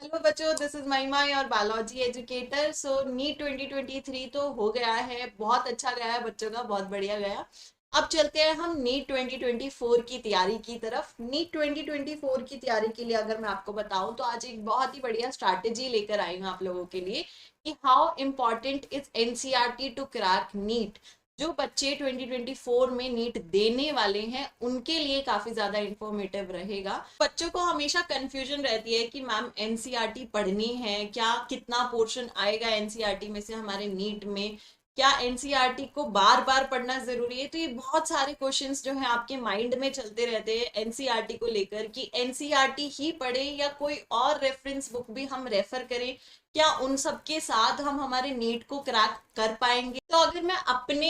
Hello बच्चों, this is Mahima your biology educator. So NEET 2023 तो हो गया है, बहुत अच्छा गया है बच्चों का, बहुत बढ़िया गया। अब चलते हैं हम नीट 2024 की तैयारी की तरफ। नीट 2024 की तैयारी के लिए अगर मैं आपको बताऊं तो आज एक बहुत ही बढ़िया स्ट्रैटेजी लेकर आई हूं आप लोगों के लिए कि how important is NCERT to crack NEET. जो बच्चे 2024 में नीट देने वाले हैं उनके लिए काफी ज्यादा इंफॉर्मेटिव रहेगा। बच्चों को हमेशा कंफ्यूजन रहती है कि मैम एनसीईआरटी पढ़नी है क्या, कितना पोर्शन आएगा एनसीईआरटी में से हमारे नीट में, क्या एनसीईआरटी को बार बार पढ़ना जरूरी है। तो ये बहुत सारे क्वेश्चंस जो है आपके माइंड में चलते रहते हैं एनसीईआरटी को लेकर कि एनसीईआरटी ही पढ़े या कोई और रेफरेंस बुक भी हम रेफर करें, क्या उन सब के साथ हम हमारे नीट को क्रैक कर पाएंगे। तो अगर मैं अपने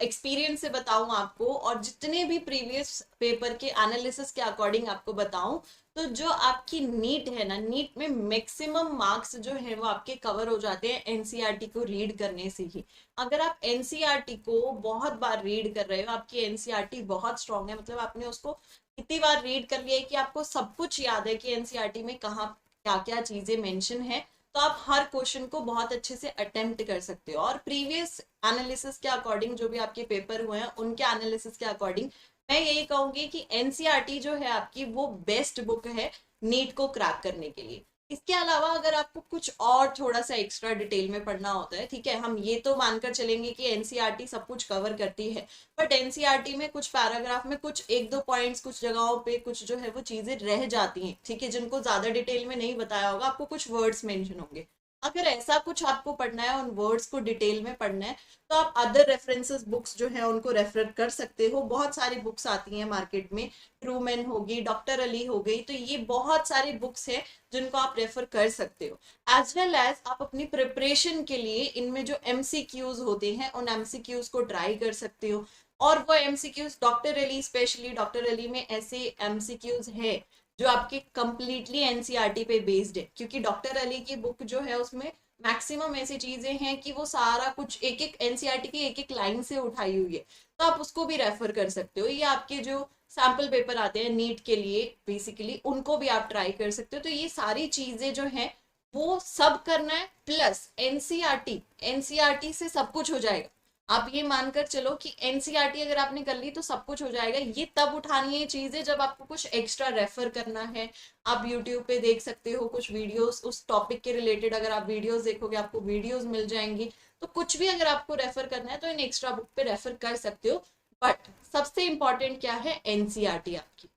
एक्सपीरियंस से बताऊं आपको और जितने भी प्रीवियस पेपर के एनालिसिस के अकॉर्डिंग आपको बताऊं, तो जो आपकी नीट है ना, नीट में मैक्सिमम मार्क्स जो है वो आपके कवर हो जाते हैं एनसीईआरटी को रीड करने से ही। अगर आप एनसीईआरटी को बहुत बार रीड कर रहे हो, आपकी एनसीईआरटी बहुत स्ट्रांग है, मतलब आपने उसको इतनी बार रीड कर लिया है कि आपको सब कुछ याद है कि एनसीईआरटी में कहाँ क्या क्या चीजें मेंशन है, तो आप हर क्वेश्चन को बहुत अच्छे से अटेम्प्ट कर सकते हो। और प्रीवियस एनालिसिस के अकॉर्डिंग जो भी आपके पेपर हुए हैं उनके एनालिसिस के अकॉर्डिंग मैं यही कहूंगी कि एनसीईआरटी जो है आपकी वो बेस्ट बुक है नीट को क्रैक करने के लिए। इसके अलावा अगर आपको कुछ और थोड़ा सा एक्स्ट्रा डिटेल में पढ़ना होता है, ठीक है, हम ये तो मानकर चलेंगे कि एनसीईआरटी सब कुछ कवर करती है, बट एनसीईआरटी में कुछ पैराग्राफ में कुछ एक दो पॉइंट्स कुछ जगहों पे कुछ जो है वो चीजें रह जाती हैं, ठीक है, जिनको ज्यादा डिटेल में नहीं बताया होगा, आपको कुछ वर्ड्स मेंशन होंगे। अगर ऐसा कुछ आपको पढ़ना है, उन वर्ड्स को डिटेल में पढ़ना है, तो आप अदर रेफरेंसेस बुक्स जो है उनको रेफर कर सकते हो। बहुत सारी बुक्स आती हैं मार्केट में, ट्रूमैन होगी, डॉक्टर अली हो गई, तो ये बहुत सारी बुक्स हैं जिनको आप रेफर कर सकते हो। एज वेल एज आप अपनी प्रिपरेशन के लिए इनमें जो एमसीक्यूज होते हैं उन एमसीक्यूज को ट्राई कर सकते हो। और वो MCQs doctor Ali, specially doctor Ali में ऐसे एमसीक्यूज है जो आपके कंप्लीटली एनसीईआरटी पे बेस्ड है, क्योंकि डॉक्टर अली की बुक जो है उसमें मैक्सिमम ऐसी चीजें हैं कि वो सारा कुछ एक एक एनसीईआरटी की एक एक लाइन से उठाई हुई है, तो आप उसको भी रेफर कर सकते हो। ये आपके जो सैम्पल पेपर आते हैं नीट के लिए बेसिकली उनको भी आप ट्राई कर सकते हो। तो ये सारी चीजें जो हैं वो सब करना है, प्लस एनसीईआरटी, एनसीईआरटी से सब कुछ हो जाएगा। आप ये मानकर चलो कि एनसीईआरटी अगर आपने कर ली तो सब कुछ हो जाएगा। ये तब उठानी है चीजें जब आपको कुछ एक्स्ट्रा रेफर करना है। आप यूट्यूब पे देख सकते हो कुछ वीडियोस उस टॉपिक के रिलेटेड, अगर आप वीडियोस देखोगे आपको वीडियोस मिल जाएंगी। तो कुछ भी अगर आपको रेफर करना है तो इन एक्स्ट्रा बुक पे रेफर कर सकते हो। बट सबसे इंपॉर्टेंट क्या है, एनसीईआरटी आपकी।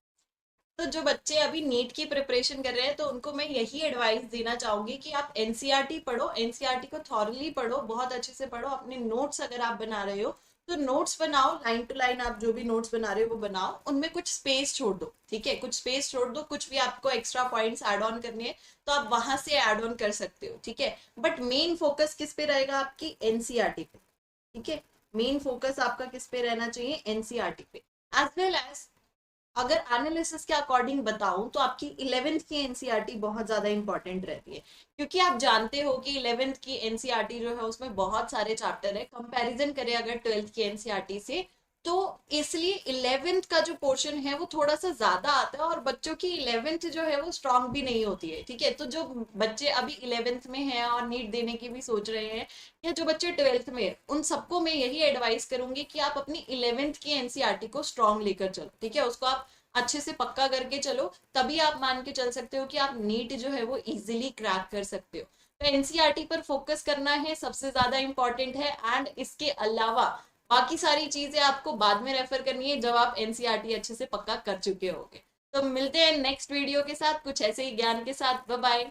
तो जो बच्चे अभी नीट की प्रिपरेशन कर रहे हैं तो उनको मैं यही एडवाइस देना चाहूंगी कि आप एनसीईआरटी पढ़ो, एनसीईआरटी को थॉरली पढ़ो, बहुत अच्छे से पढ़ो। अपने नोट्स अगर आप बना रहे हो तो नोट्स बनाओ, लाइन टू लाइन आप जो भी नोट्स बना रहे हो वो बनाओ, उनमें कुछ स्पेस छोड़ दो, ठीक है, कुछ स्पेस छोड़ दो। कुछ भी आपको एक्स्ट्रा पॉइंट्स ऐड ऑन करने हैं तो आप वहां से ऐड ऑन कर सकते हो, ठीक है। बट मेन फोकस किस पे रहेगा, आपकी एनसीईआरटी पे, ठीक है। मेन फोकस आपका किस पे रहना चाहिए, एनसीईआरटी पे। एज वेल एज अगर एनालिसिस के अकॉर्डिंग बताऊं तो आपकी 11th की एनसीईआरटी बहुत ज्यादा इंपॉर्टेंट रहती है, क्योंकि आप जानते हो कि 11th की एनसीईआरटी जो है उसमें बहुत सारे चैप्टर है। कंपैरिजन करें अगर 12th की एनसीईआरटी से, तो इसलिए 11th का जो पोर्शन है वो थोड़ा सा ज्यादा आता है, और बच्चों की 11th जो है वो स्ट्रांग भी नहीं होती है, ठीक है। तो जो बच्चे अभी 11th में हैं और नीट देने की भी सोच रहे हैं, या जो बच्चे 12th में, उन सबको मैं यही एडवाइस करूंगी कि आप अपनी 11th की एनसीईआरटी को स्ट्रांग लेकर चलो, ठीक है, उसको आप अच्छे से पक्का करके चलो, तभी आप मान के चल सकते हो कि आप नीट जो है वो इजीली क्रैक कर सकते हो। तो एनसीईआरटी पर फोकस करना है, सबसे ज्यादा इंपॉर्टेंट है। एंड इसके अलावा बाकी सारी चीजें आपको बाद में रेफर करनी है जब आप एनसीईआरटी अच्छे से पक्का कर चुके होगे। तो मिलते हैं नेक्स्ट वीडियो के साथ कुछ ऐसे ही ज्ञान के साथ। Bye bye.